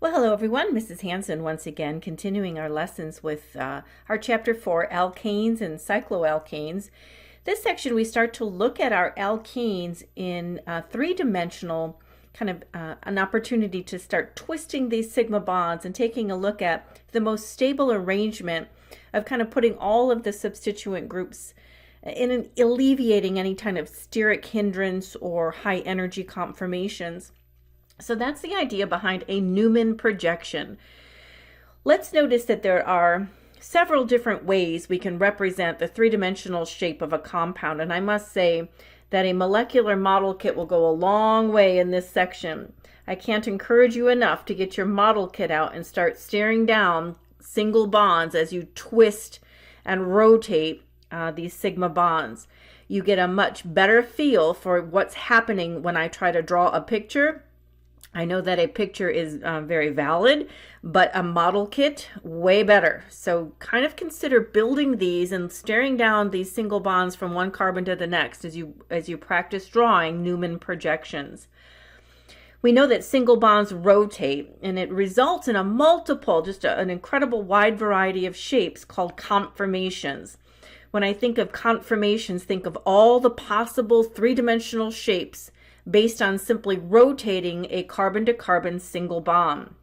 Well, hello everyone. Mrs. Hanson once again, continuing our lessons with our chapter 4, Alkanes and Cycloalkanes. This section we start to look at our alkanes in three-dimensional kind of an opportunity to start twisting these sigma bonds and taking a look at the most stable arrangement of kind of putting all of the substituent groups in alleviating any kind of steric hindrance or high energy conformations. So that's the idea behind a Newman projection. Let's notice that there are several different ways we can represent the three-dimensional shape of a compound, and I must say that a molecular model kit will go a long way in this section. I can't encourage you enough to get your model kit out and start staring down single bonds as you twist and rotate these sigma bonds. You get a much better feel for what's happening when I try to draw a picture. I know that a picture is very valid, but a model kit, way better. So kind of consider building these and staring down these single bonds from one carbon to the next as you practice drawing Newman projections. We know that single bonds rotate, and it results in a multiple, an incredible wide variety of shapes called conformations. When I think of conformations, think of all the possible three-dimensional shapes based on simply rotating a carbon-to-carbon single bond.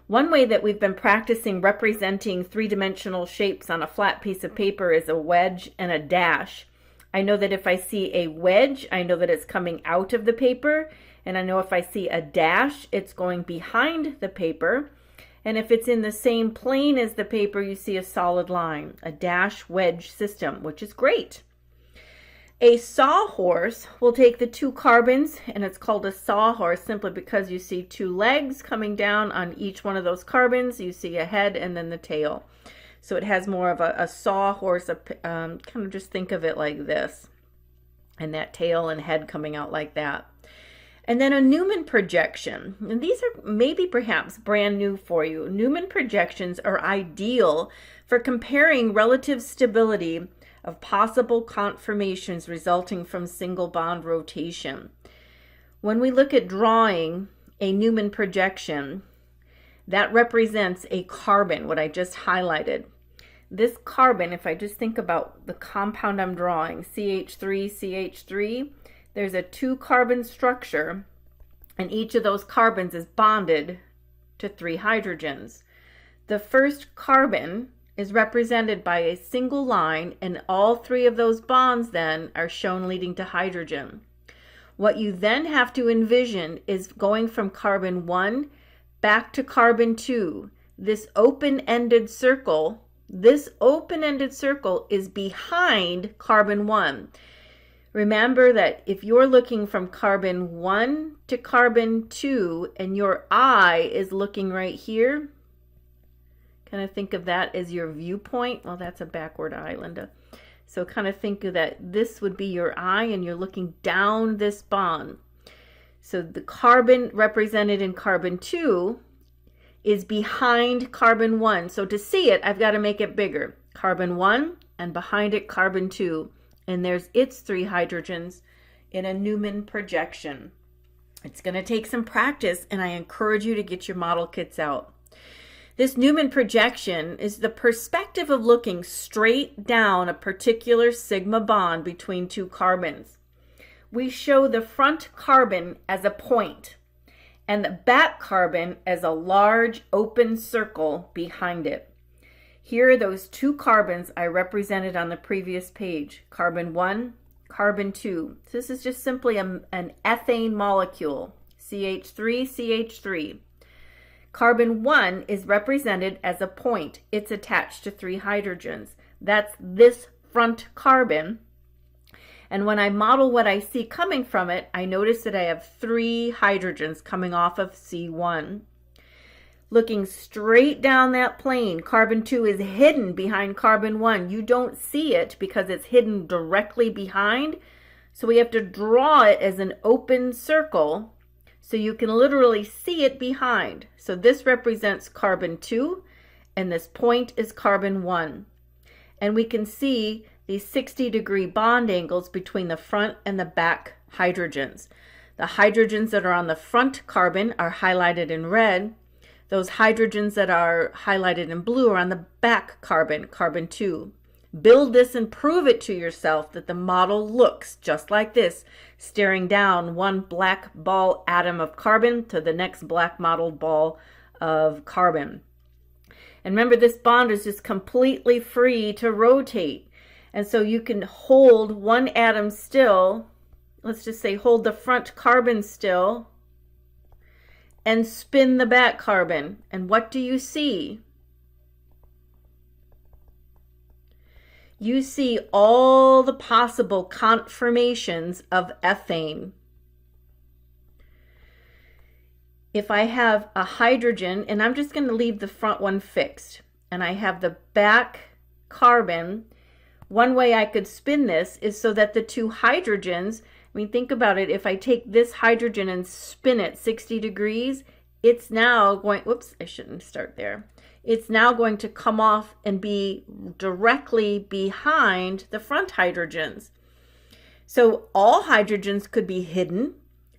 One way that we've been practicing representing three-dimensional shapes on a flat piece of paper is a wedge and a dash. I know that if I see a wedge, I know that it's coming out of the paper, and I know if I see a dash, it's going behind the paper. And if it's in the same plane as the paper, you see a solid line, a dash-wedge system, which is great. A sawhorse will take the two carbons, and it's called a sawhorse simply because you see two legs coming down on each one of those carbons. You see a head and then the tail. So it has more of a sawhorse, kind of just think of it like this, and that tail and head coming out like that. And then a Newman projection, and these are maybe perhaps brand new for you. Newman projections are ideal for comparing relative stability of possible conformations resulting from single bond rotation. When we look at drawing a Newman projection, that represents a carbon, what I just highlighted. This carbon, if I just think about the compound I'm drawing, CH3, CH3, there's a two-carbon structure, and each of those carbons is bonded to three hydrogens. The first carbon is represented by a single line, and all three of those bonds then are shown leading to hydrogen. What you then have to envision is going from carbon 1 back to carbon 2. This open-ended circle is behind carbon 1. Remember that if you're looking from carbon 1 to carbon 2 and your eye is looking right here, kind of think of that as your viewpoint. Well, that's a backward eye, Linda. So kind of think of that this would be your eye and you're looking down this bond. So the carbon represented in carbon 2 is behind carbon 1. So to see it, I've got to make it bigger. Carbon 1 and behind it carbon 2. And there's its three hydrogens in a Newman projection. It's going to take some practice, and I encourage you to get your model kits out. This Newman projection is the perspective of looking straight down a particular sigma bond between two carbons. We show the front carbon as a point and the back carbon as a large open circle behind it. Here are those two carbons I represented on the previous page, carbon 1, carbon 2. So this is just simply an ethane molecule, CH3, CH3. Carbon 1 is represented as a point. It's attached to three hydrogens. That's this front carbon. And when I model what I see coming from it, I notice that I have three hydrogens coming off of C1. Looking straight down that plane, carbon 2 is hidden behind carbon 1. You don't see it because it's hidden directly behind. So we have to draw it as an open circle so you can literally see it behind. So this represents carbon 2, and this point is carbon 1. And we can see these 60-degree bond angles between the front and the back hydrogens. The hydrogens that are on the front carbon are highlighted in red, Those hydrogens that are highlighted in blue are on the back carbon, carbon 2. Build this and prove it to yourself that the model looks just like this, staring down one black ball atom of carbon to the next black mottled ball of carbon. And remember, this bond is just completely free to rotate. And so you can hold one atom still, let's just say hold the front carbon still, and spin the back carbon. And what do you see? You see all the possible conformations of ethane. If I have a hydrogen, and I'm just going to leave the front one fixed, and I have the back carbon, one way I could spin this is so that the two hydrogens, I mean, think about it, if I take this hydrogen and spin it 60 degrees, it's now going, whoops, I shouldn't start there. It's now going to come off and be directly behind the front hydrogens. So all hydrogens could be hidden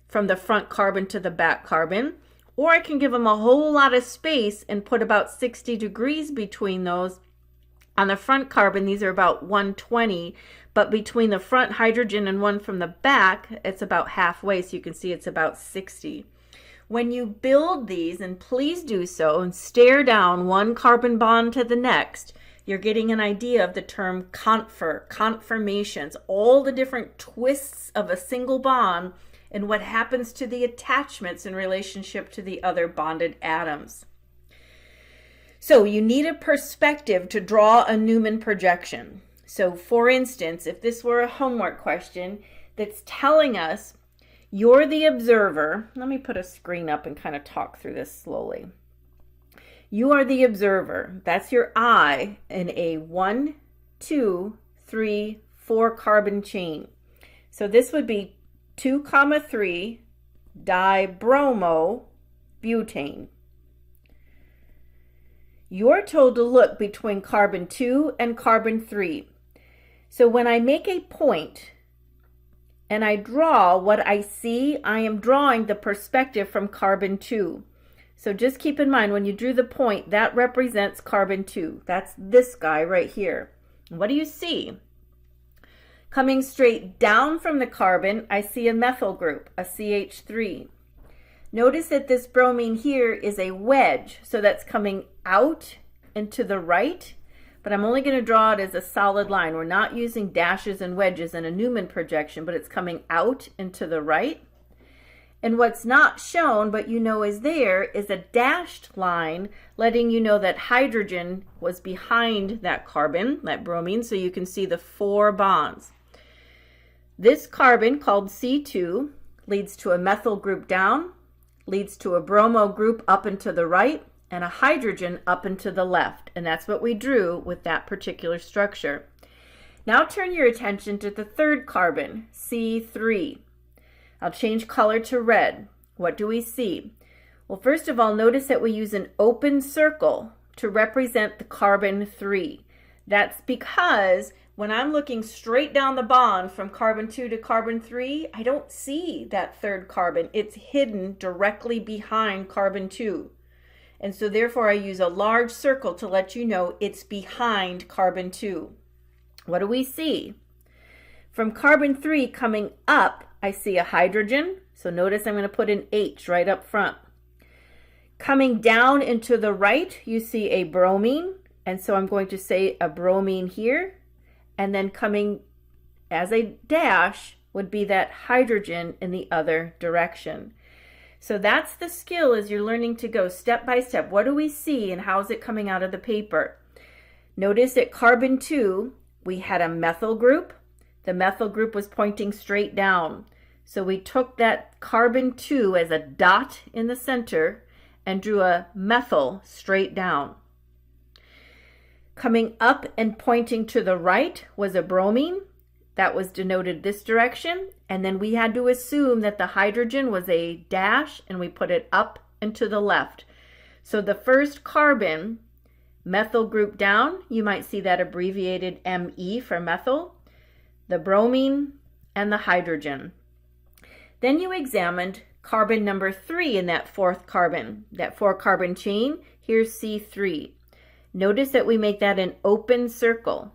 from the front carbon to the back carbon, or I can give them a whole lot of space and put about 60 degrees between those. On the front carbon, these are about 120, but between the front hydrogen and one from the back, it's about halfway, so you can see it's about 60. When you build these, and please do so, and stare down one carbon bond to the next, you're getting an idea of the term conformations, all the different twists of a single bond and what happens to the attachments in relationship to the other bonded atoms. So you need a perspective to draw a Newman projection. So for instance, if this were a homework question that's telling us you're the observer, let me put a screen up and kind of talk through this slowly. You are the observer. That's your eye in a 1, 2, 3, 4 carbon chain. So this would be 2, 3 dibromo butane. You're told to look between carbon 2 and carbon 3. So when I make a point and I draw what I see, I am drawing the perspective from carbon 2. So just keep in mind, when you drew the point, that represents carbon 2. That's this guy right here. What do you see? Coming straight down from the carbon, I see a methyl group, a CH3. Notice that this bromine here is a wedge, so that's coming out and to the right, but I'm only going to draw it as a solid line. We're not using dashes and wedges in a Newman projection, but it's coming out and to the right. And what's not shown, but you know is there, is a dashed line letting you know that hydrogen was behind that carbon, that bromine, so you can see the 4 bonds. This carbon, called C2, leads to a methyl group down, leads to a bromo group up and to the right, and a hydrogen up and to the left. And that's what we drew with that particular structure. Now turn your attention to the 3rd carbon, C3. I'll change color to red. What do we see? Well, first of all, notice that we use an open circle to represent the carbon 3. That's because when I'm looking straight down the bond from carbon 2 to carbon 3, I don't see that 3rd carbon. It's hidden directly behind carbon 2. And so therefore I use a large circle to let you know it's behind carbon 2. What do we see? From carbon 3 coming up, I see a hydrogen. So notice I'm going to put an H right up front. Coming down and to the right, you see a bromine. And so I'm going to say a bromine here. And then coming as a dash would be that hydrogen in the other direction. So that's the skill as you're learning to go step by step. What do we see and how is it coming out of the paper? Notice at carbon 2, we had a methyl group. The methyl group was pointing straight down. So we took that carbon 2 as a dot in the center and drew a methyl straight down. Coming up and pointing to the right was a bromine. That was denoted this direction. And then we had to assume that the hydrogen was a dash and we put it up and to the left. So the first carbon, methyl group down, you might see that abbreviated Me for methyl, the bromine, and the hydrogen. Then you examined carbon number 3 in that fourth carbon, that 4-carbon chain. Here's C3. Notice that we make that an open circle.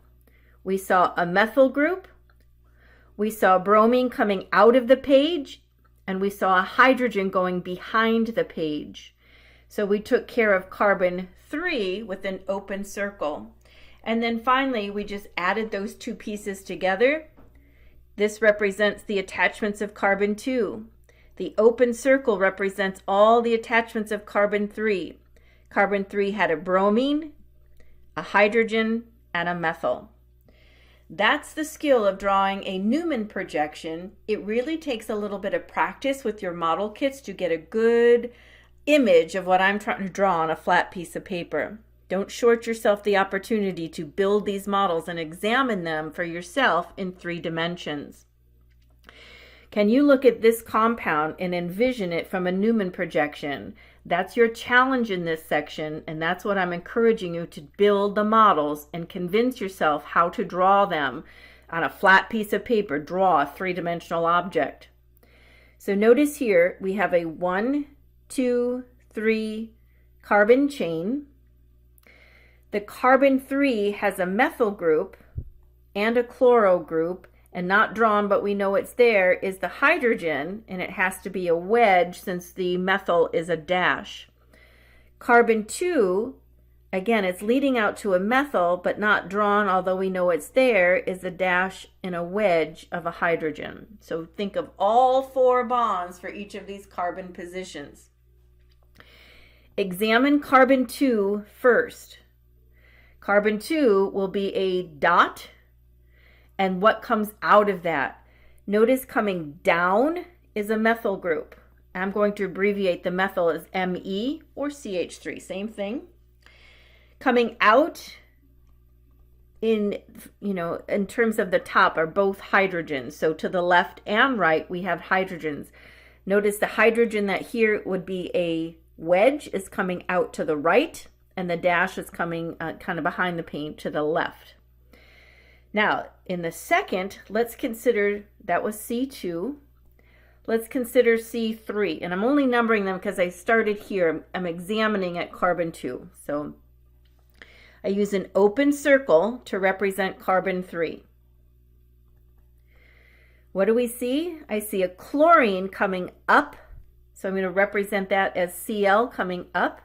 We saw a methyl group, we saw bromine coming out of the page, and we saw a hydrogen going behind the page. So we took care of carbon 3 with an open circle. And then finally, we just added those two pieces together. This represents the attachments of carbon 2. The open circle represents all the attachments of carbon 3. Carbon 3 had a bromine, a hydrogen, and a methyl. That's the skill of drawing a Newman projection. It really takes a little bit of practice with your model kits to get a good image of what I'm trying to draw on a flat piece of paper. Don't short yourself the opportunity to build these models and examine them for yourself in 3 dimensions. Can you look at this compound and envision it from a Newman projection? That's your challenge in this section, and that's what I'm encouraging you to build the models and convince yourself how to draw them on a flat piece of paper. Draw a 3-dimensional object. So notice here we have a 1, 2, 3 carbon chain. The carbon 3 has a methyl group and a chloro group, and not drawn, but we know it's there, is the hydrogen, and it has to be a wedge since the methyl is a dash. Carbon 2, again, it's leading out to a methyl, but not drawn, although we know it's there, is a dash and a wedge of a hydrogen. So think of all 4 bonds for each of these carbon positions. Examine carbon 2 first. Carbon 2 will be a dot, and what comes out of that? Notice coming down is a methyl group. I'm going to abbreviate the methyl as Me or CH3, same thing. Coming out in terms of the top are both hydrogens. So to the left and right, we have hydrogens. Notice the hydrogen that here would be a wedge is coming out to the right, and the dash is coming kind of behind the paint to the left. Now, in the second, let's consider, that was C2. Let's consider C3, and I'm only numbering them because I started here. I'm examining at carbon 2. So I use an open circle to represent carbon 3. What do we see? I see a chlorine coming up, so I'm going to represent that as Cl coming up.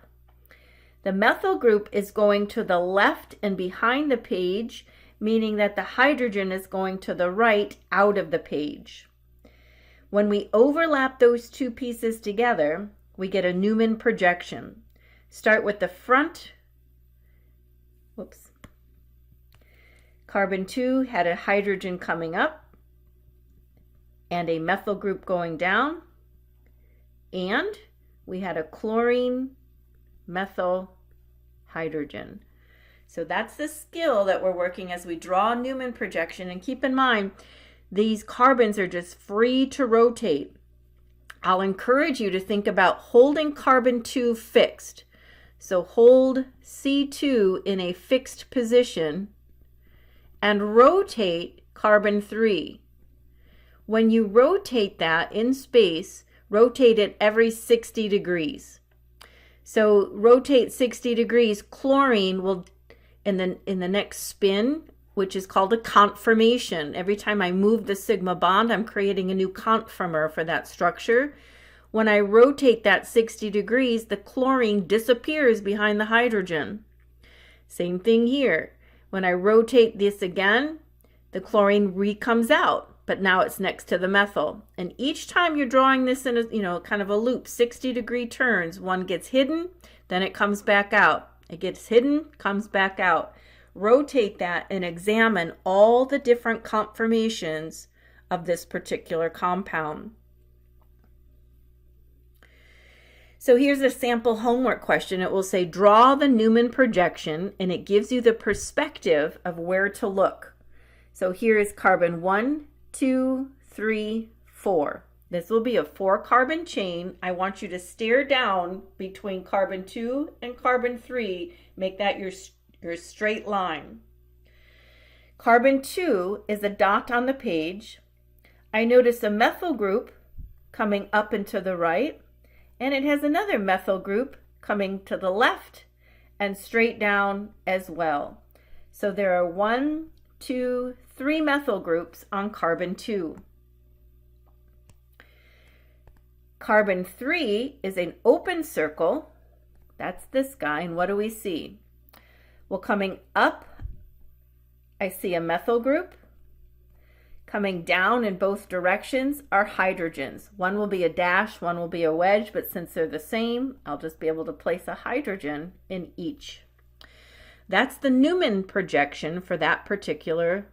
The methyl group is going to the left and behind the page, meaning that the hydrogen is going to the right out of the page. When we overlap those two pieces together, we get a Newman projection. Start with the front. Whoops. Carbon 2 had a hydrogen coming up and a methyl group going down, and we had a chlorine, methyl, hydrogen. So that's the skill that we're working as we draw a Newman projection. And keep in mind, these carbons are just free to rotate. I'll encourage you to think about holding carbon 2 fixed. So hold C2 in a fixed position and rotate carbon 3. When you rotate that in space, rotate it every 60 degrees. So rotate 60 degrees, chlorine will in the next spin, which is called a conformation. Every time I move the sigma bond, I'm creating a new conformer for that structure. When I rotate that 60 degrees, the chlorine disappears behind the hydrogen. Same thing here. When I rotate this again, the chlorine comes out, but now it's next to the methyl. And each time you're drawing this in a, kind of a loop, 60-degree turns, one gets hidden, then it comes back out. It gets hidden, comes back out. Rotate that and examine all the different conformations of this particular compound. So here's a sample homework question. It will say, draw the Newman projection, and it gives you the perspective of where to look. So here is carbon 1, 2, 3, 4. This will be a 4-carbon chain. I want you to stare down between carbon 2 and carbon 3. Make that your straight line. Carbon 2 is a dot on the page. I notice a methyl group coming up and to the right, and it has another methyl group coming to the left and straight down as well. So there are 1, 2, 3 methyl groups on carbon 2. Carbon 3 is an open circle. That's this guy, and what do we see? Well, coming up, I see a methyl group. Coming down in both directions are hydrogens. One will be a dash, one will be a wedge, but since they're the same, I'll just be able to place a hydrogen in each. That's the Newman projection for that particular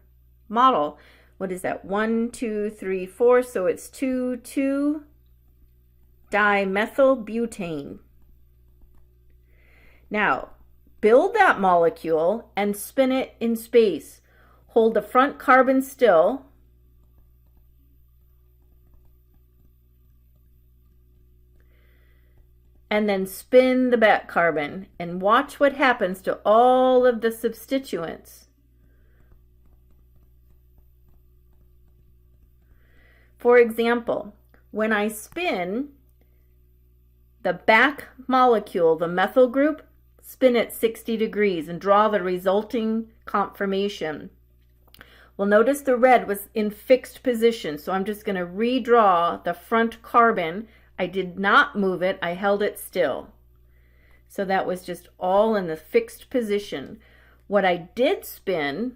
model. What is that? 1, 2, 3, 4. So it's 2, 2 dimethyl butane. Now, build that molecule and spin it in space. Hold the front carbon still. And then spin the back carbon and watch what happens to all of the substituents. For example, when I spin the back molecule, the methyl group, spin it 60 degrees and draw the resulting conformation. Well, notice the red was in fixed position, so I'm just going to redraw the front carbon. I did not move it, I held it still. So that was just all in the fixed position. What I did spin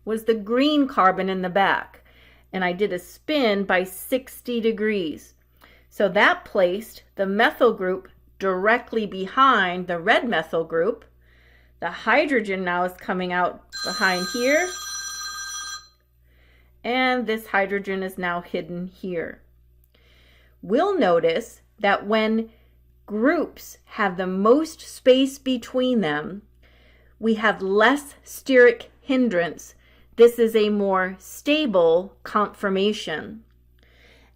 was the green carbon in the back, and I did a spin by 60 degrees. So that placed the methyl group directly behind the red methyl group. The hydrogen now is coming out behind here, and this hydrogen is now hidden here. We'll notice that when groups have the most space between them, we have less steric hindrance. This is a more stable conformation.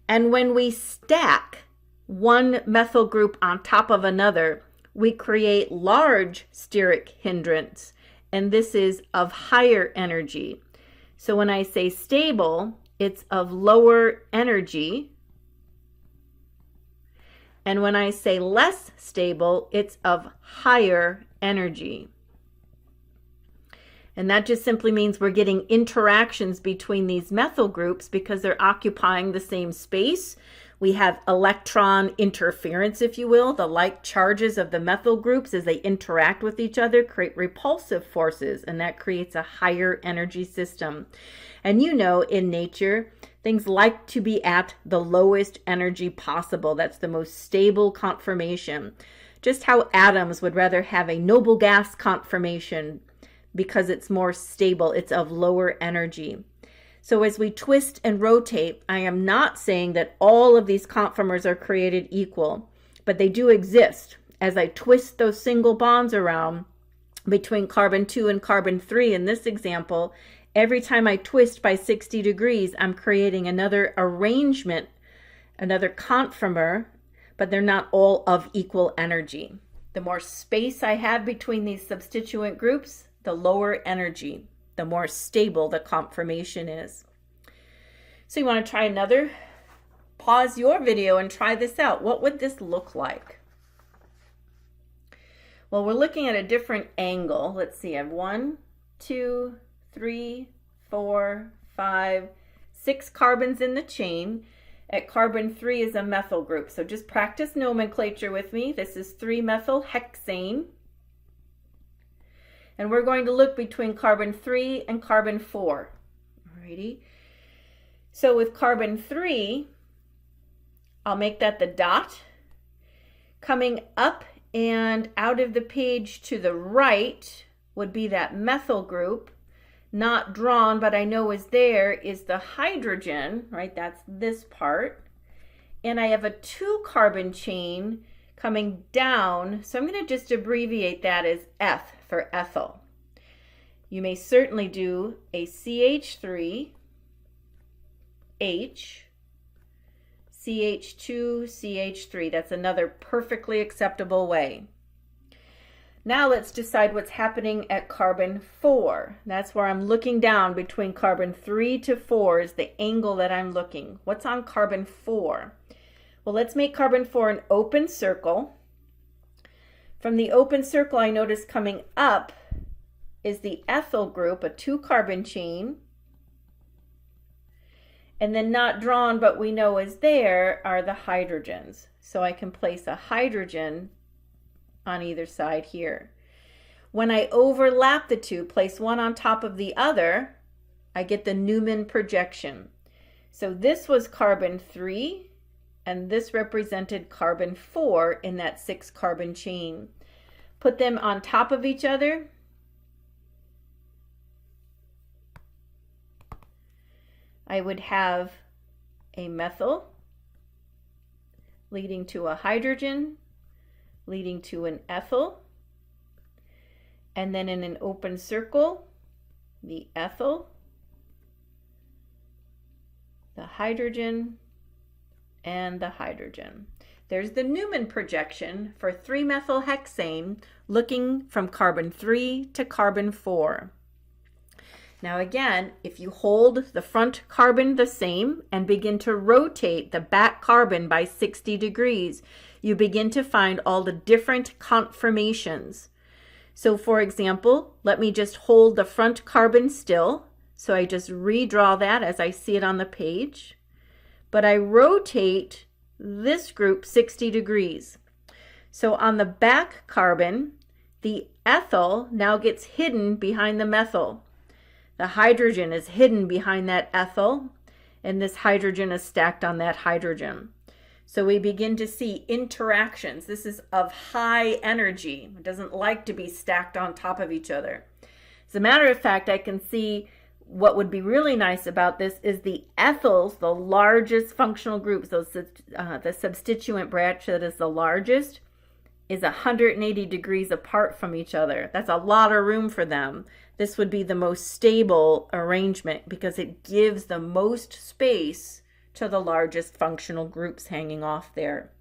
And when we stack one methyl group on top of another, we create large steric hindrance, and this is of higher energy. So when I say stable, it's of lower energy. And when I say less stable, it's of higher energy. And that just simply means we're getting interactions between these methyl groups because they're occupying the same space. We have electron interference, if you will. The like charges of the methyl groups as they interact with each other create repulsive forces, and that creates a higher energy system. And you know, in nature, things like to be at the lowest energy possible. That's the most stable conformation. Just how atoms would rather have a noble gas conformation because it's more stable, it's of lower energy. So as we twist and rotate, I am not saying that all of these conformers are created equal, but they do exist. As I twist those single bonds around between carbon 2 and carbon 3 in this example, every time I twist by 60 degrees, I'm creating another arrangement, another conformer, but they're not all of equal energy. The more space I have between these substituent groups, the lower energy, the more stable the conformation is. So you want to try another? Pause your video and try this out. What would this look like? Well, we're looking at a different angle. Let's see, I have 1, 2, 3, 4, 5, 6 carbons in the chain. At carbon 3 is a methyl group. So just practice nomenclature with me. This is 3-methyl hexane. And we're going to look between carbon 3 and carbon 4. Alrighty. So with carbon 3, I'll make that the dot. Coming up and out of the page to the right would be that methyl group. Not drawn, but I know is there, is the hydrogen, right? That's this part. And I have a 2-carbon chain coming down, so I'm going to just abbreviate that as F for ethyl. You may certainly do a CH3, H, CH2, CH3. That's another perfectly acceptable way. Now let's decide what's happening at carbon 4. That's where I'm looking down between carbon 3 to 4 is the angle that I'm looking. What's on carbon 4? Well, let's make carbon 4 an open circle. From the open circle, I notice coming up is the ethyl group, a 2-carbon chain. And then not drawn, but we know is there, are the hydrogens. So I can place a hydrogen on either side here. When I overlap the two, place one on top of the other, I get the Newman projection. So this was carbon 3, and this represented carbon 4 in that 6-carbon chain. Put them on top of each other. I would have a methyl leading to a hydrogen, leading to an ethyl, and then in an open circle, the ethyl, the hydrogen, and the hydrogen. There's the Newman projection for 3-methylhexane looking from carbon 3 to carbon 4. Now again, if you hold the front carbon the same and begin to rotate the back carbon by 60 degrees, you begin to find all the different conformations. So for example, let me just hold the front carbon still. So I just redraw that as I see it on the page. But I rotate this group 60 degrees. So on the back carbon, the ethyl now gets hidden behind the methyl. The hydrogen is hidden behind that ethyl, and this hydrogen is stacked on that hydrogen. So we begin to see interactions. This is of high energy. It doesn't like to be stacked on top of each other. As a matter of fact, I can see what would be really nice about this is the ethyls, the largest functional groups, the substituent branch that is the largest, is 180 degrees apart from each other. That's a lot of room for them. This would be the most stable arrangement because it gives the most space to the largest functional groups hanging off there.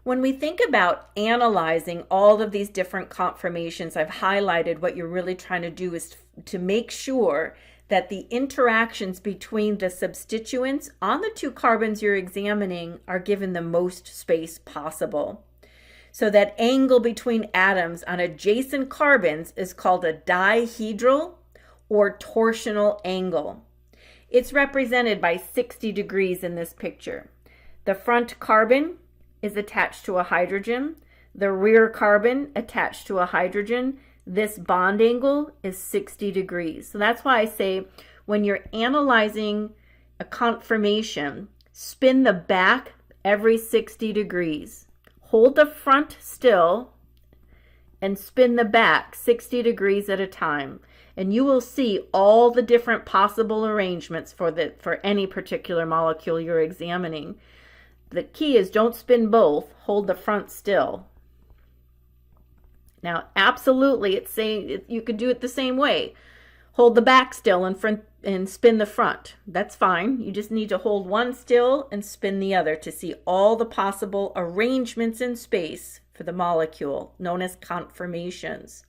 When we think about analyzing all of these different conformations, I've highlighted what you're really trying to do is to make sure that the interactions between the substituents on the 2 carbons you're examining are given the most space possible. So that angle between atoms on adjacent carbons is called a dihedral or torsional angle. It's represented by 60 degrees in this picture. The front carbon is attached to a hydrogen. The rear carbon attached to a hydrogen. This bond angle is 60 degrees. So that's why I say when you're analyzing a conformation, spin the back every 60 degrees. Hold the front still and spin the back 60 degrees at a time. And you will see all the different possible arrangements for any particular molecule you're examining. The key is don't spin both, hold the front still. Now, absolutely, it's saying you could do it the same way. Hold the back still and spin the front. That's fine. You just need to hold one still and spin the other to see all the possible arrangements in space for the molecule, known as conformations.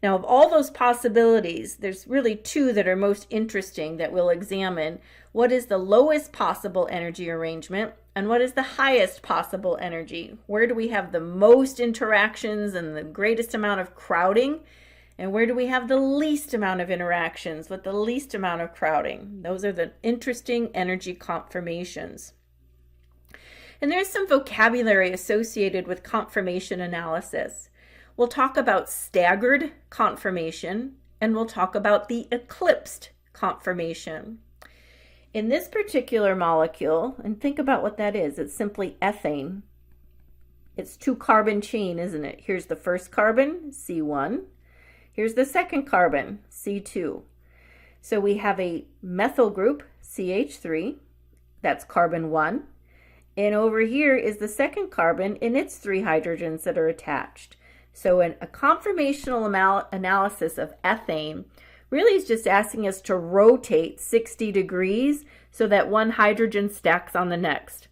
Now, of all those possibilities, there's really 2 that are most interesting that we'll examine. What is the lowest possible energy arrangement and what is the highest possible energy? Where do we have the most interactions and the greatest amount of crowding? And where do we have the least amount of interactions with the least amount of crowding? Those are the interesting energy conformations. And there's some vocabulary associated with conformation analysis. We'll talk about staggered conformation, and we'll talk about the eclipsed conformation. In this particular molecule, and think about what that is, it's simply ethane. It's 2-carbon chain, isn't it? Here's the first carbon, C1. Here's the second carbon, C2. So we have a methyl group, CH3, that's carbon 1. And over here is the second carbon and its 3 hydrogens that are attached. So a conformational analysis of ethane really is just asking us to rotate 60 degrees so that one hydrogen stacks on the next.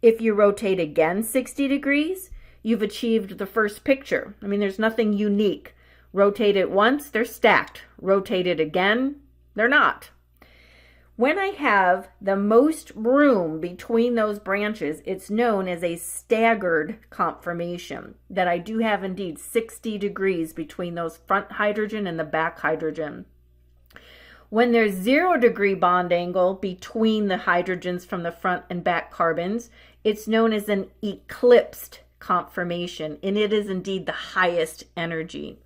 If you rotate again 60 degrees, you've achieved the first picture. I mean, there's nothing unique. Rotate it once, they're stacked. Rotate it again, they're not. When I have the most room between those branches, it's known as a staggered conformation, that I do have indeed 60 degrees between those front hydrogen and the back hydrogen. When there's 0 degree bond angle between the hydrogens from the front and back carbons, it's known as an eclipsed conformation, and it is indeed the highest energy.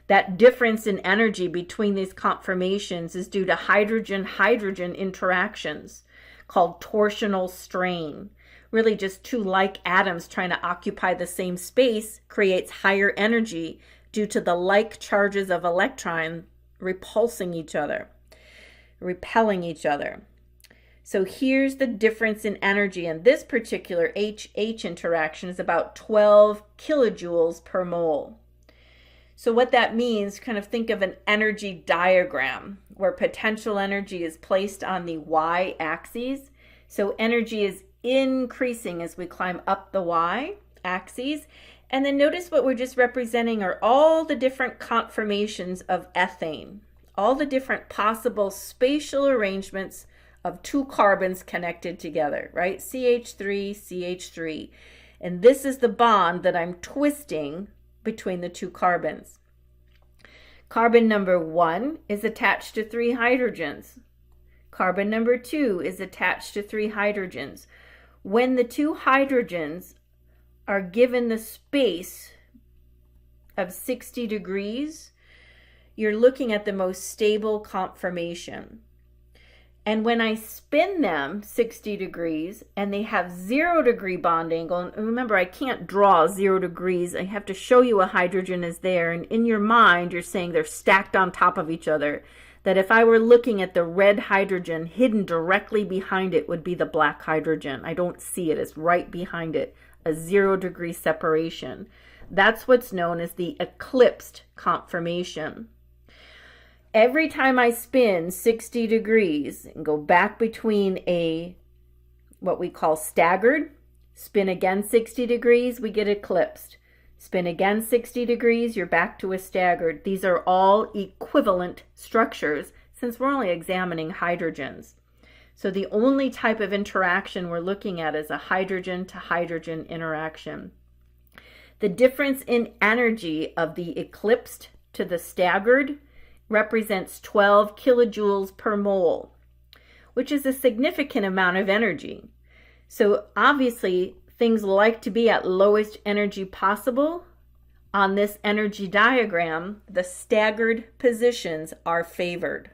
That difference in energy between these conformations is due to hydrogen-hydrogen interactions called torsional strain. Really just two like atoms trying to occupy the same space creates higher energy due to the like charges of electrons repelling each other. So here's the difference in energy, and this particular HH interaction is about 12 kilojoules per mole. So what that means, kind of think of an energy diagram where potential energy is placed on the y-axis. So energy is increasing as we climb up the y-axis. And then notice what we're just representing are all the different conformations of ethane, all the different possible spatial arrangements of two carbons connected together, right? CH3, CH3. And this is the bond that I'm twisting between the two carbons. Carbon number 1 is attached to 3 hydrogens. Carbon number 2 is attached to 3 hydrogens. When the 2 hydrogens are given the space of 60 degrees, you're looking at the most stable conformation. And when I spin them 60 degrees and they have 0 degree bond angle, and remember I can't draw 0 degrees, I have to show you a hydrogen is there, and in your mind you're saying they're stacked on top of each other, that if I were looking at the red hydrogen, hidden directly behind it would be the black hydrogen. I don't see it, it's right behind it, a 0 degree separation. That's what's known as the eclipsed conformation. Every time I spin 60 degrees and go back between a, what we call staggered, spin again 60 degrees, we get eclipsed. Spin again 60 degrees, you're back to a staggered. These are all equivalent structures since we're only examining hydrogens. So the only type of interaction we're looking at is a hydrogen to hydrogen interaction. The difference in energy of the eclipsed to the staggered represents 12 kilojoules per mole, which is a significant amount of energy. So obviously things like to be at lowest energy possible. On this energy diagram, the staggered positions are favored.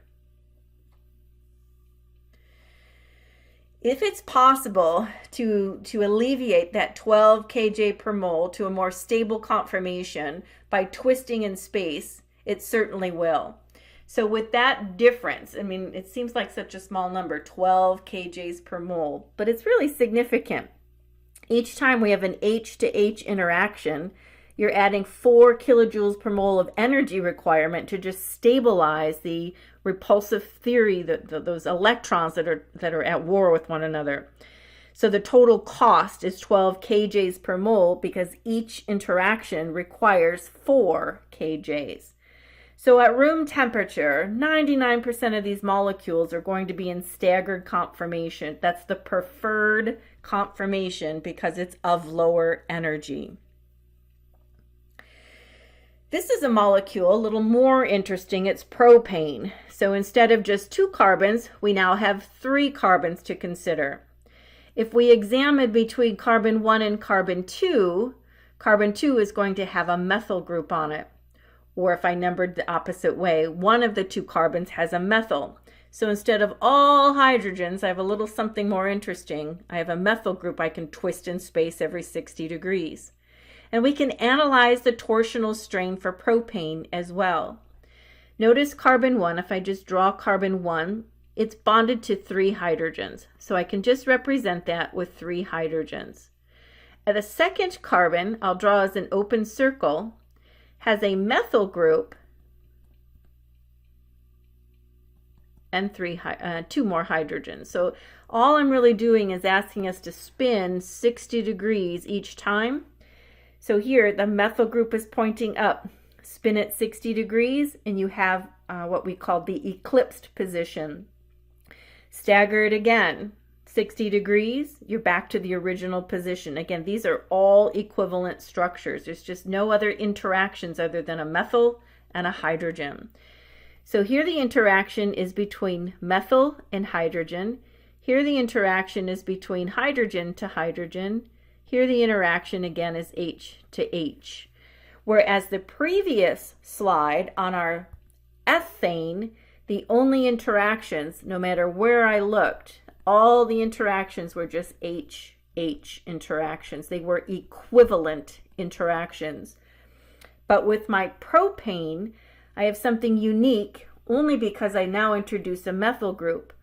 If it's possible to alleviate that 12 kJ per mole to a more stable conformation by twisting in space, it certainly will. So with that difference, I mean, it seems like such a small number, 12 kJs per mole, but it's really significant. Each time we have an H to H interaction, you're adding 4 kilojoules per mole of energy requirement to just stabilize the repulsive theory, those electrons that are at war with one another. So the total cost is 12 kJs per mole because each interaction requires 4 kJs. So at room temperature, 99% of these molecules are going to be in staggered conformation. That's the preferred conformation because it's of lower energy. This is a molecule a little more interesting. It's propane. So instead of just 2 carbons, we now have 3 carbons to consider. If we examine between carbon 1 and carbon 2 is going to have a methyl group on it. Or if I numbered the opposite way, one of the 2 carbons has a methyl. So instead of all hydrogens, I have a little something more interesting. I have a methyl group I can twist in space every 60 degrees. And we can analyze the torsional strain for propane as well. Notice carbon 1, if I just draw carbon 1, it's bonded to 3 hydrogens. So I can just represent that with 3 hydrogens. At the second carbon, I'll draw as an open circle, has a methyl group and 2 more hydrogens. So all I'm really doing is asking us to spin 60 degrees each time. So here the methyl group is pointing up. Spin it 60 degrees and you have what we call the eclipsed position. Stagger it again, 60 degrees, you're back to the original position. Again, these are all equivalent structures. There's just no other interactions other than a methyl and a hydrogen. So here the interaction is between methyl and hydrogen. Here the interaction is between hydrogen to hydrogen. Here the interaction again is H to H. Whereas the previous slide on our ethane, the only interactions, no matter where I looked, all the interactions were just H interactions. They were equivalent interactions. But with my propane, I have something unique only because I now introduce a methyl group.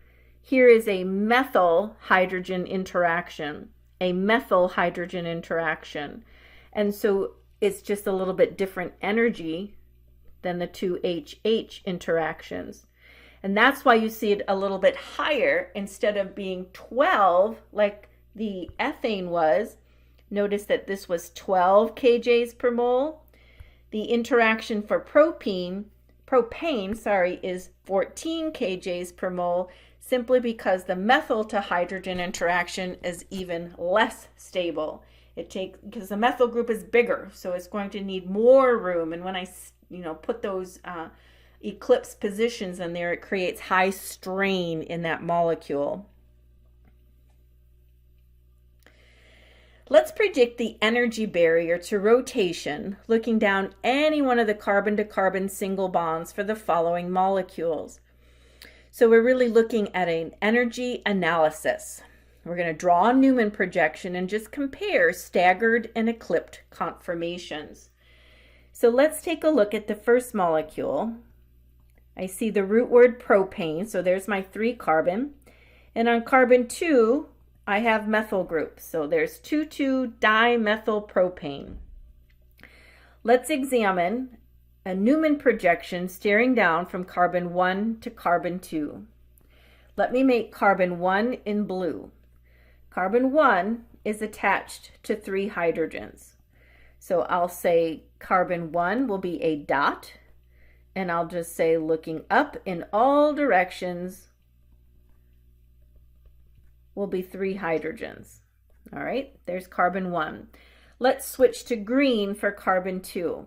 Here is a methyl hydrogen interaction, a methyl hydrogen interaction. And so it's just a little bit different energy than the two HH interactions. And that's why you see it a little bit higher instead of being 12 like the ethane was. Notice that this was 12 kJs per mole. The interaction for propane, is 14 kJs per mole, simply because the methyl to hydrogen interaction is even less stable. Because the methyl group is bigger, so it's going to need more room. And when I put those eclipse positions in there, it creates high strain in that molecule. Let's predict the energy barrier to rotation looking down any one of the carbon-to-carbon single bonds for the following molecules. So we're really looking at an energy analysis. We're going to draw a Newman projection and just compare staggered and eclipsed conformations. So let's take a look at the first molecule. I see the root word propane, so there's my 3 carbon. And on carbon 2, I have methyl groups. So there's 2,2-dimethylpropane. Let's examine a Newman projection staring down from carbon 1 to carbon 2. Let me make carbon 1 in blue. Carbon 1 is attached to 3 hydrogens. So I'll say carbon 1 will be a dot. And I'll just say looking up in all directions will be 3 hydrogens. All right, there's carbon 1. Let's switch to green for carbon 2.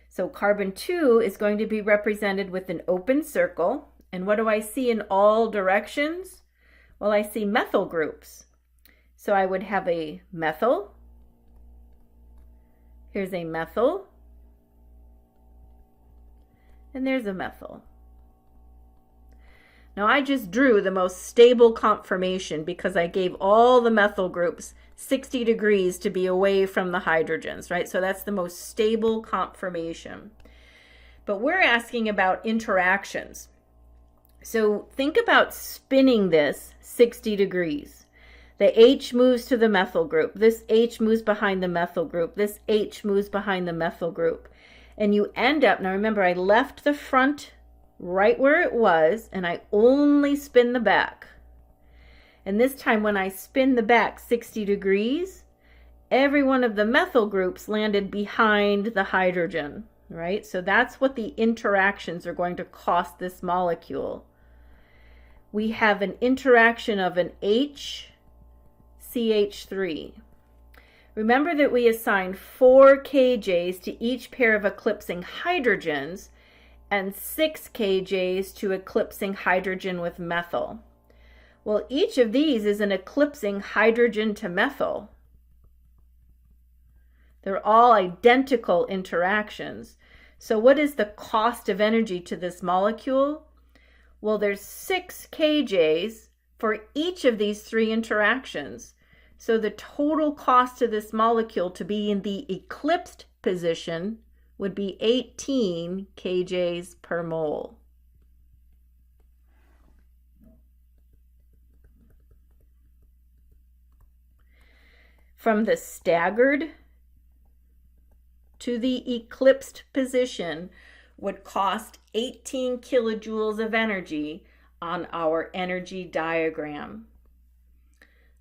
So carbon 2 is going to be represented with an open circle. And what do I see in all directions? Well, I see methyl groups. So I would have a methyl. Here's a methyl. And there's a methyl. Now I just drew the most stable conformation because I gave all the methyl groups 60 degrees to be away from the hydrogens, right? So that's the most stable conformation. But we're asking about interactions. So think about spinning this 60 degrees. The H moves to the methyl group. This H moves behind the methyl group. This H moves behind the methyl group. And you end up, now remember I left the front right where it was and I only spin the back. And this time when I spin the back 60 degrees, every one of the methyl groups landed behind the hydrogen, right? So that's what the interactions are going to cost this molecule. We have an interaction of an HCH3. Remember that we assigned 4 kJs to each pair of eclipsing hydrogens and 6 kJs to eclipsing hydrogen with methyl. Well, each of these is an eclipsing hydrogen to methyl. They're all identical interactions. So what is the cost of energy to this molecule? Well, there's 6 kJs for each of these 3 interactions. So the total cost to this molecule to be in the eclipsed position would be 18 kJs per mole. From the staggered to the eclipsed position would cost 18 kilojoules of energy on our energy diagram.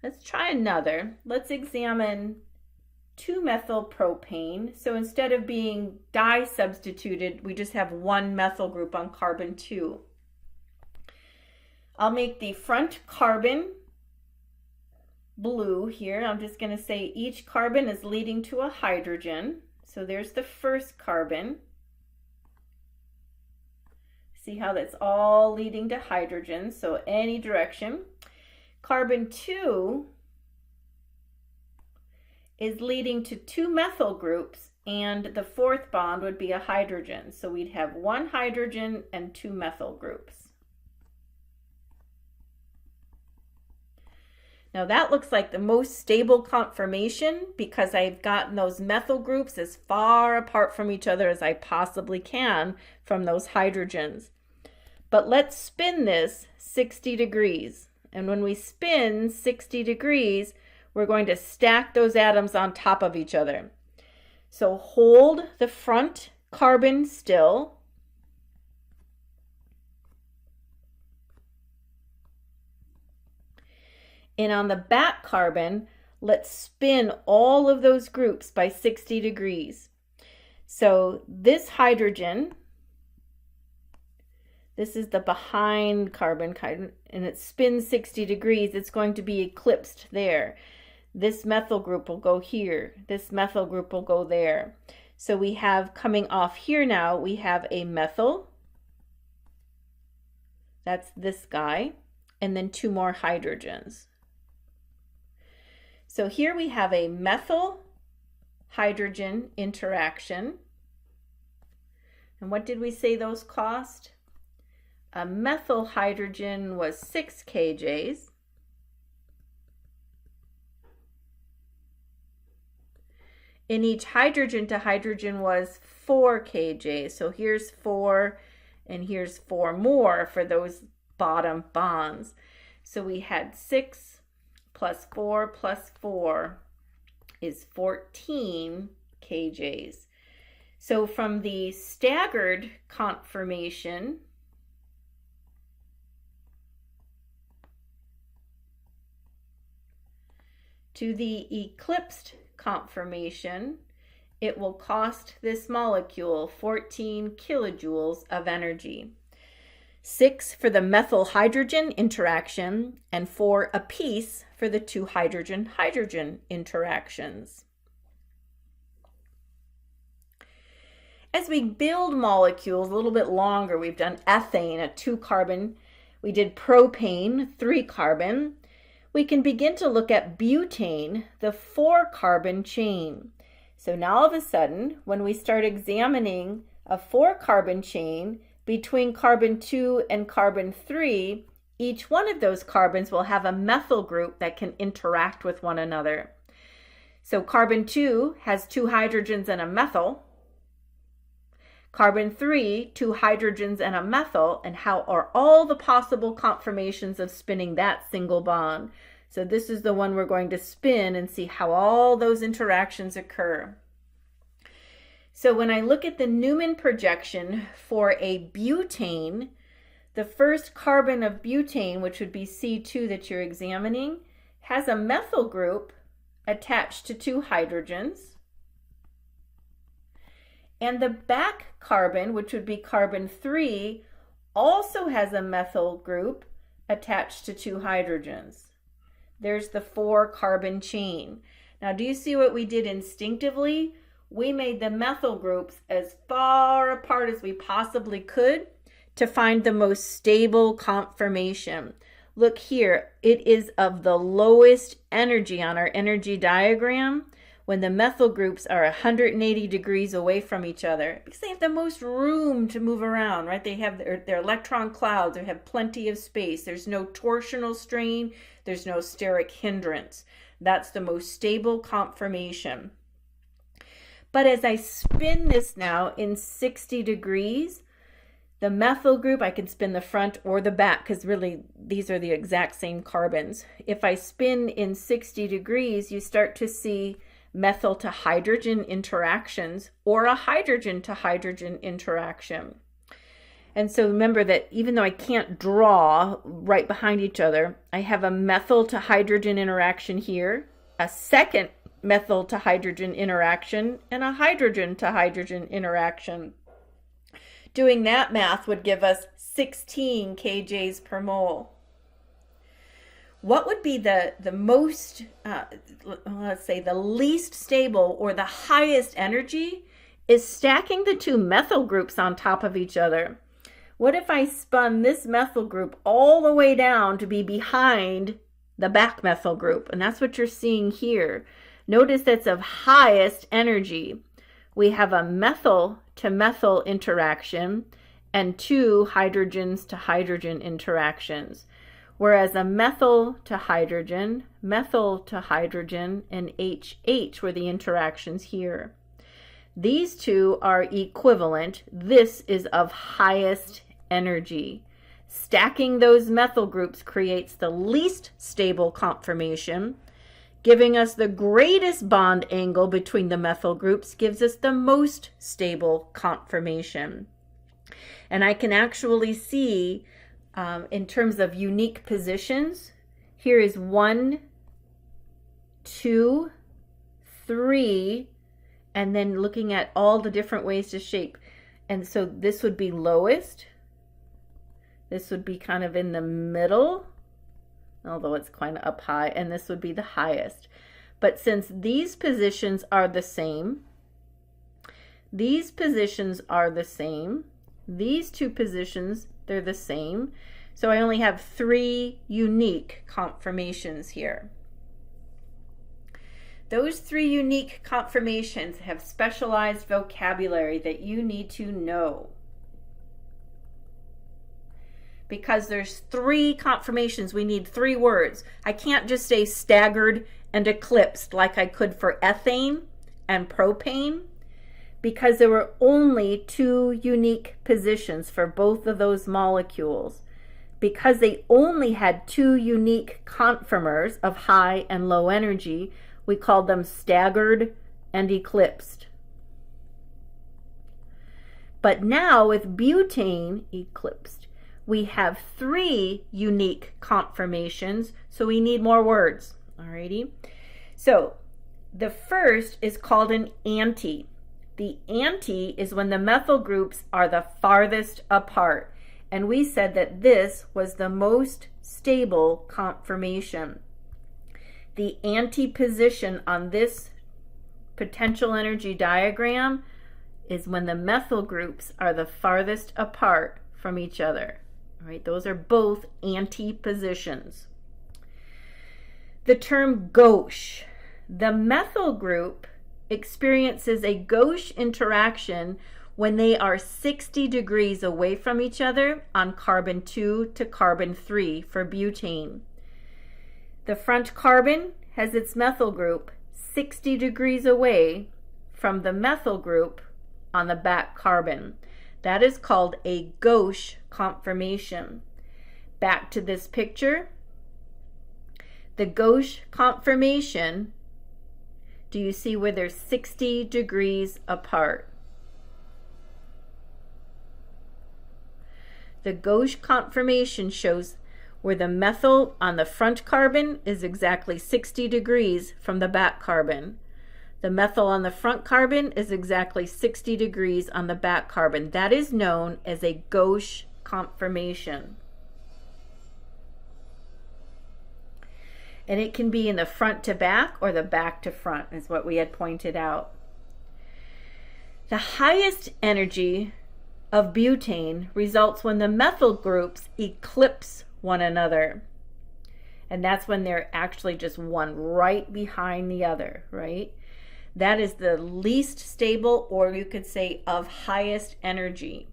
Let's try another. Let's examine 2-methylpropane. So instead of being di-substituted, we just have one methyl group on carbon 2. I'll make the front carbon blue here. I'm just going to say each carbon is leading to a hydrogen. So there's the first carbon. See how that's all leading to hydrogen, so any direction. Carbon 2 is leading to 2 methyl groups, and the fourth bond would be a hydrogen. So we'd have 1 hydrogen and 2 methyl groups. Now that looks like the most stable conformation because I've gotten those methyl groups as far apart from each other as I possibly can from those hydrogens. But let's spin this 60 degrees. And when we spin 60 degrees, we're going to stack those atoms on top of each other. So hold the front carbon still. And on the back carbon, let's spin all of those groups by 60 degrees. So this hydrogen, this is the behind carbon, and it spins 60 degrees. It's going to be eclipsed there. This methyl group will go here. This methyl group will go there. So we have coming off here now, we have a methyl. That's this guy. And then 2 more hydrogens. So here we have a methyl hydrogen interaction. And what did we say those cost? A methyl hydrogen was 6 kJs. And each hydrogen to hydrogen was 4 kJs. So here's 4 and here's 4 more for those bottom bonds. So we had 6 plus 4 is 14 kJs. So from the staggered conformation, to the eclipsed conformation, it will cost this molecule 14 kilojoules of energy. 6 for the methyl hydrogen interaction and 4 apiece for the 2 hydrogen-hydrogen interactions. As we build molecules a little bit longer, we've done ethane, a 2-carbon. We did propane, 3-carbon. We can begin to look at butane, the 4-carbon chain. So now all of a sudden, when we start examining a 4-carbon chain, between carbon 2 and carbon 3, each one of those carbons will have a methyl group that can interact with one another. So carbon 2 has 2 hydrogens and a methyl. Carbon 3, 2 hydrogens and a methyl, and how are all the possible conformations of spinning that single bond? So this is the one we're going to spin and see how all those interactions occur. So when I look at the Newman projection for a butane, the first carbon of butane, which would be C2 that you're examining, has a methyl group attached to 2 hydrogens. And the back carbon, which would be carbon 3, also has a methyl group attached to 2 hydrogens. There's the 4-carbon chain. Now, do you see what we did instinctively? We made the methyl groups as far apart as we possibly could to find the most stable conformation. Look here, it is of the lowest energy on our energy diagram when the methyl groups are 180 degrees away from each other because they have the most room to move around, right? They have their electron clouds, they have plenty of space. There's no torsional strain, there's no steric hindrance. That's the most stable conformation. But as I spin this now in 60 degrees, the methyl group, I can spin the front or the back because really these are the exact same carbons. If I spin in 60 degrees, you start to see methyl to hydrogen interactions or a hydrogen to hydrogen interaction. And so remember that even though I can't draw right behind each other, I have a methyl to hydrogen interaction here, a second methyl to hydrogen interaction, and a hydrogen to hydrogen interaction. Doing that math would give us 16 kJs per mole. What would be the most, let's say the least stable or the highest energy is stacking the two methyl groups on top of each other. What if I spun this methyl group all the way down to be behind the back methyl group? And that's what you're seeing here. Notice that's of highest energy. We have a methyl to methyl interaction and two hydrogens to hydrogen interactions. Whereas a methyl to hydrogen, and HH were the interactions here. These two are equivalent. This is of highest energy. Stacking those methyl groups creates the least stable conformation. Giving us the greatest bond angle between the methyl groups gives us the most stable conformation. And I can actually see in terms of unique positions, here is 1, 2, 3, and then looking at all the different ways to shape. And so this would be lowest. This would be kind of in the middle, although it's kind of up high, and this would be the highest. But since these positions are the same, these positions are the same, these two positions, they're the same. So I only have 3 unique conformations here. Those 3 unique conformations have specialized vocabulary that you need to know. Because there's 3 conformations, we need 3 words. I can't just say staggered and eclipsed like I could for ethane and propane, because there were only 2 unique positions for both of those molecules. Because they only had 2 unique conformers of high and low energy, we called them staggered and eclipsed. But now with butane, eclipsed, we have 3 unique conformations, so we need more words. Alrighty. So the first is called an anti. The anti is when the methyl groups are the farthest apart. And we said that this was the most stable conformation. The anti position on this potential energy diagram is when the methyl groups are the farthest apart from each other. All right, those are both anti positions. The term gauche. The methyl group experiences a gauche interaction when they are 60 degrees away from each other on carbon 2 to carbon 3 for butane. The front carbon has its methyl group 60 degrees away from the methyl group on the back carbon. That is called a gauche conformation. Back to this picture. The gauche conformation, do you see where they're 60 degrees apart? The gauche conformation shows where the methyl on the front carbon is exactly 60 degrees from the back carbon. The methyl on the front carbon is exactly 60 degrees on the back carbon. That is known as a gauche conformation. And it can be in the front to back or the back to front, is what we had pointed out. The highest energy of butane results when the methyl groups eclipse one another. And that's when they're actually just one right behind the other, right? That is the least stable, or you could say of highest energy.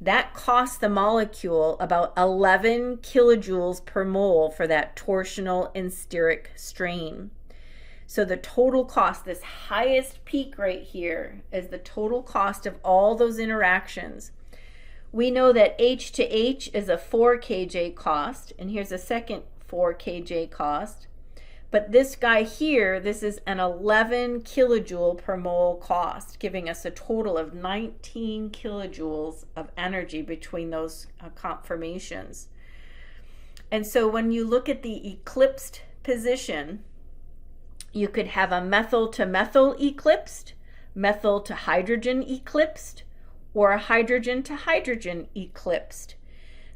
That costs the molecule about 11 kilojoules per mole for that torsional and steric strain. So the total cost, this highest peak right here, is the total cost of all those interactions. We know that H to H is a 4 kJ cost, and here's a second 4 kJ cost. But this guy here, this is an 11 kilojoule per mole cost, giving us a total of 19 kilojoules of energy between those conformations. And so when you look at the eclipsed position, you could have a methyl to methyl eclipsed, methyl to hydrogen eclipsed, or a hydrogen to hydrogen eclipsed.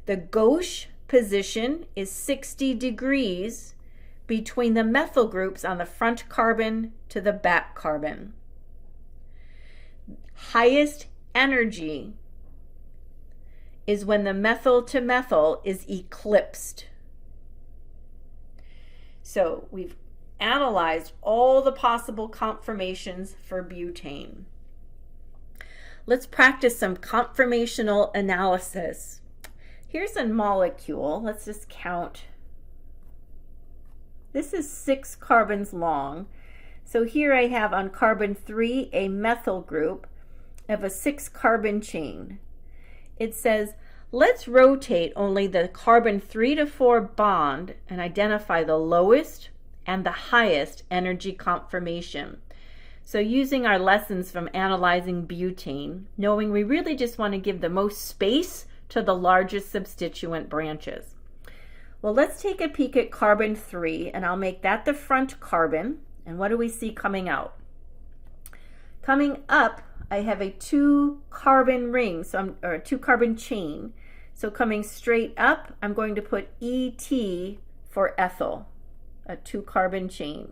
The gauche position is 60 degrees between the methyl groups on the front carbon to the back carbon. Highest energy is when the methyl to methyl is eclipsed. So we've analyzed all the possible conformations for butane. Let's practice some conformational analysis. Here's a molecule. Let's just count. This is 6 carbons long. So here I have on carbon 3 a methyl group of a 6 carbon chain. It says, let's rotate only the carbon 3 to 4 bond and identify the lowest and the highest energy conformation. So using our lessons from analyzing butane, knowing we really just want to give the most space to the largest substituent branches. Well, let's take a peek at carbon 3, and I'll make that the front carbon. And what do we see coming out? Coming up, I have a 2 carbon ring, or a 2 carbon chain. So coming straight up, I'm going to put ET for ethyl, a 2 carbon chain.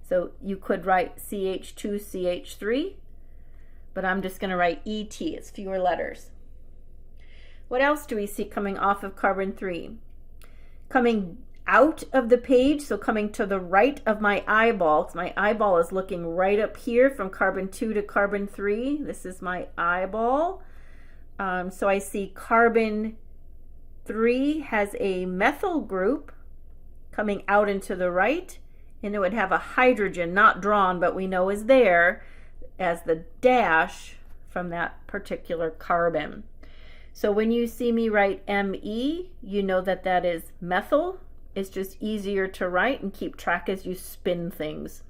So you could write CH2CH3, but I'm just going to write ET, it's fewer letters. What else do we see coming off of carbon 3? Coming out of the page, so coming to the right of my eyeball, because my eyeball is looking right up here from carbon 2 to carbon 3. This is my eyeball. So I see carbon 3 has a methyl group coming out and to the right, and it would have a hydrogen, not drawn, but we know is there, as the dash from that particular carbon. So when you see me write ME, you know that that is methyl. It's just easier to write and keep track as you spin things.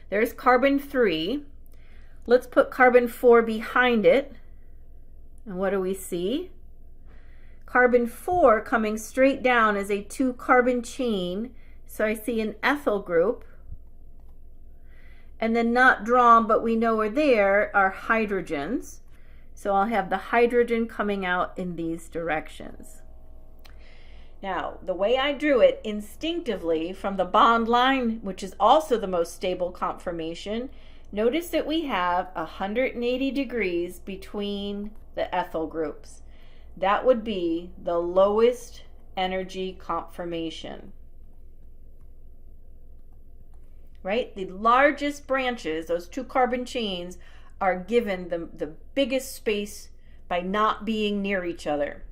There's carbon 3. Let's put carbon 4 behind it. And what do we see? Carbon 4 coming straight down is a 2 carbon chain. So I see an ethyl group. And then not drawn, but we know are there, are hydrogens. So I'll have the hydrogen coming out in these directions. Now, the way I drew it instinctively from the bond line, which is also the most stable conformation, notice that we have 180 degrees between the ethyl groups. That would be the lowest energy conformation. Right? The largest branches, those 2 carbon chains, are given the biggest space by not being near each other.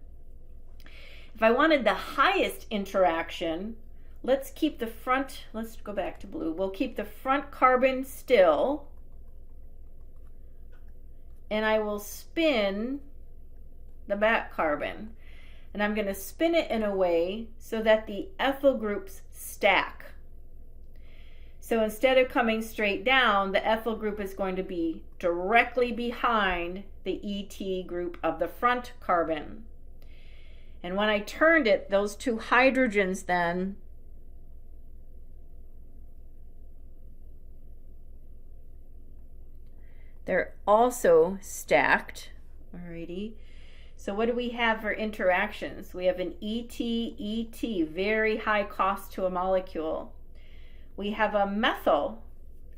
If I wanted the highest interaction, let's keep the front, let's go back to blue. We'll keep the front carbon still, and I will spin the back carbon. And I'm going to spin it in a way so that the ethyl groups stack. So instead of coming straight down, the ethyl group is going to be directly behind the ET group of the front carbon. And when I turned it, those 2 hydrogens then they're also stacked. Alrighty. So what do we have for interactions? We have an ET, very high cost to a molecule. We have a methyl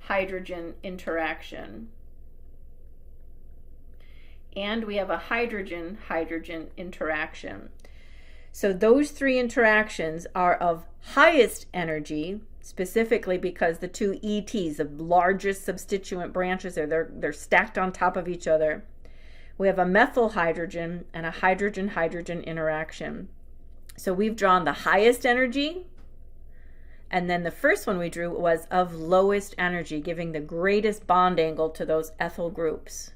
hydrogen interaction. And we have a hydrogen-hydrogen interaction. So those 3 interactions are of highest energy, specifically because the 2 ETs, the largest substituent branches, they're stacked on top of each other. We have a methyl hydrogen and a hydrogen-hydrogen interaction. So we've drawn the highest energy, and then the first one we drew was of lowest energy, giving the greatest bond angle to those ethyl groups.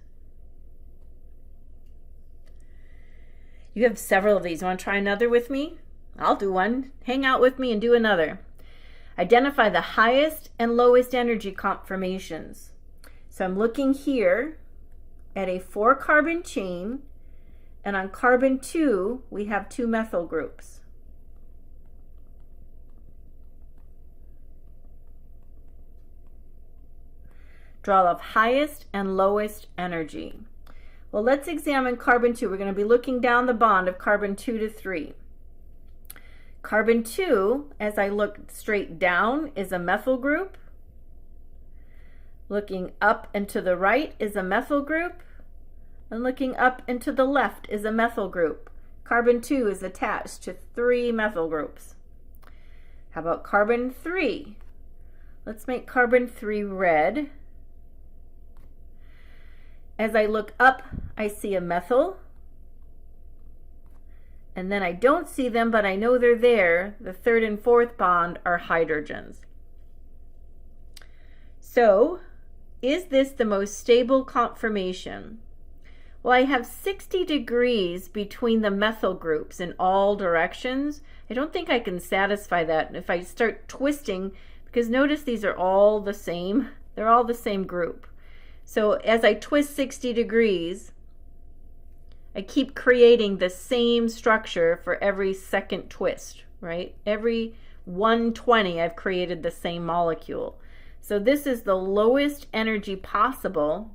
You have several of these. You want to try another with me? I'll do one. Hang out with me and do another. Identify the highest and lowest energy conformations. So I'm looking here at a 4-carbon chain, and on carbon 2 we have 2 methyl groups. Draw the highest and lowest energy. Well, let's examine carbon 2. We're going to be looking down the bond of carbon 2 to 3. Carbon 2, as I look straight down, is a methyl group. Looking up and to the right is a methyl group. And looking up and to the left is a methyl group. Carbon 2 is attached to 3 methyl groups. How about carbon 3? Let's make carbon 3 red. As I look up, I see a methyl. And then I don't see them, but I know they're there. The 3rd and 4th bond are hydrogens. So, is this the most stable conformation? Well, I have 60 degrees between the methyl groups in all directions. I don't think I can satisfy that if I start twisting, because notice these are all the same. They're all the same group. So as I twist 60 degrees, I keep creating the same structure for every second twist, right? Every 120, I've created the same molecule. So this is the lowest energy possible.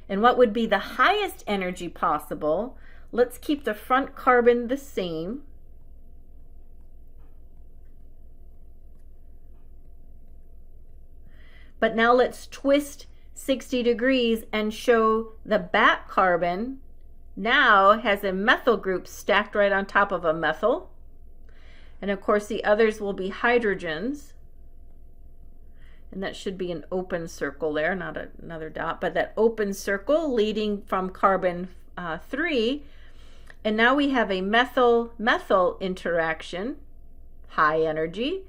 And what would be the highest energy possible? Let's keep the front carbon the same. But now let's twist 60 degrees and show the back carbon now has a methyl group stacked right on top of a methyl. And of course the others will be hydrogens. And that should be an open circle there, not another dot, but that open circle leading from carbon 3. And now we have a methyl-methyl interaction, high energy,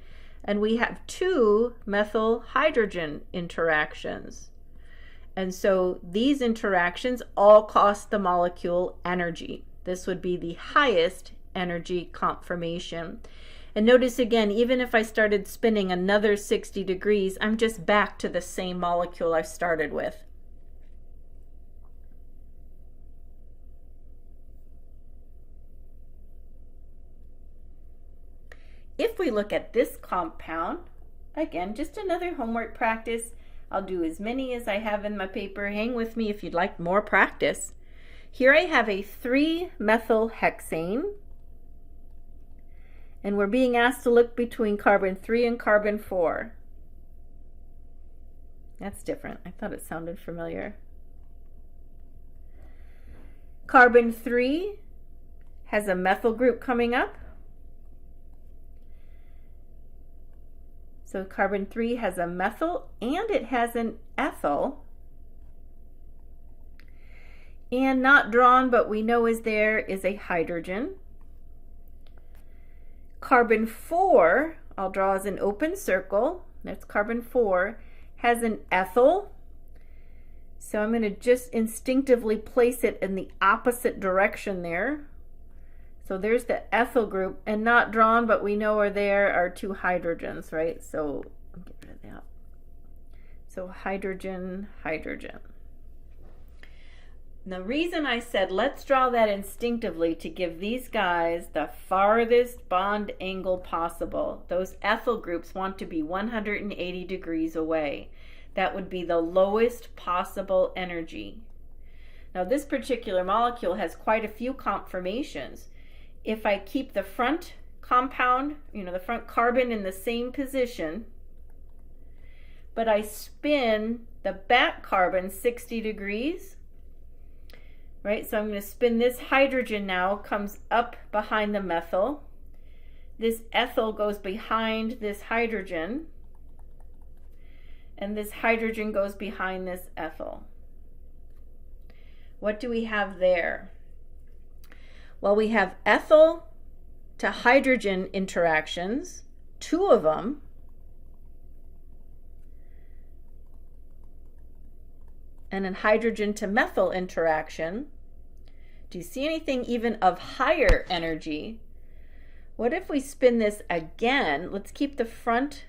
and we have 2 methyl hydrogen interactions. And so these interactions all cost the molecule energy. This would be the highest energy conformation. And notice again, even if I started spinning another 60 degrees, I'm just back to the same molecule I started with. If we look at this compound, again, just another homework practice. I'll do as many as I have in my paper. Hang with me if you'd like more practice. Here I have a 3-methyl hexane. And we're being asked to look between carbon 3 and carbon 4. That's different. I thought it sounded familiar. Carbon 3 has a methyl group coming up. So carbon 3 has a methyl and it has an ethyl. And not drawn, but we know is there, is a hydrogen. Carbon 4, I'll draw as an open circle, that's carbon 4, has an ethyl. So I'm going to just instinctively place it in the opposite direction there. So there's the ethyl group, and not drawn, but we know are there are 2 hydrogens, right? So get rid of that. So hydrogen, hydrogen. The reason I said let's draw that instinctively to give these guys the farthest bond angle possible. Those ethyl groups want to be 180 degrees away. That would be the lowest possible energy. Now this particular molecule has quite a few conformations. If I keep the front compound, the front carbon in the same position, but I spin the back carbon 60 degrees, right? So I'm going to spin this hydrogen now, comes up behind the methyl. This ethyl goes behind this hydrogen, and this hydrogen goes behind this ethyl. What do we have there? Well, we have ethyl to hydrogen interactions, 2 of them. And a hydrogen to methyl interaction. Do you see anything even of higher energy? What if we spin this again? Let's keep the front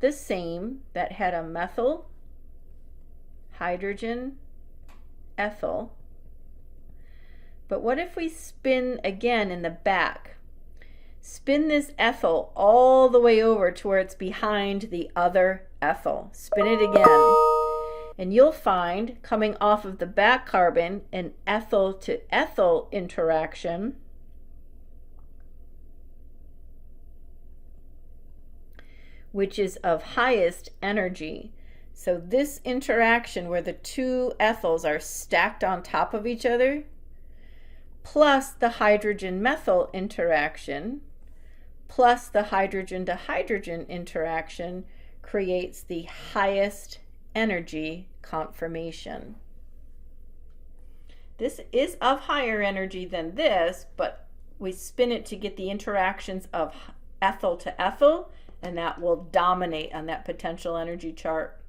the same. That had a methyl, hydrogen, ethyl. But what if we spin again in the back? Spin this ethyl all the way over to where it's behind the other ethyl. Spin it again. And you'll find, coming off of the back carbon, an ethyl to ethyl interaction. Which is of highest energy. So this interaction where the two ethyls are stacked on top of each other, plus the hydrogen methyl interaction, plus the hydrogen to hydrogen interaction, creates the highest energy conformation. This is of higher energy than this, but we spin it to get the interactions of ethyl to ethyl, and that will dominate on that potential energy chart.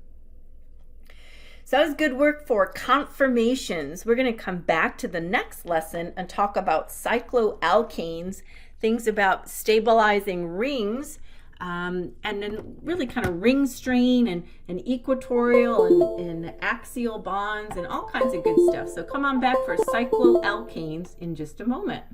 So that was good work for conformations. We're going to come back to the next lesson and talk about cycloalkanes, things about stabilizing rings, and then really kind of ring strain and equatorial and axial bonds and all kinds of good stuff. So come on back for cycloalkanes in just a moment.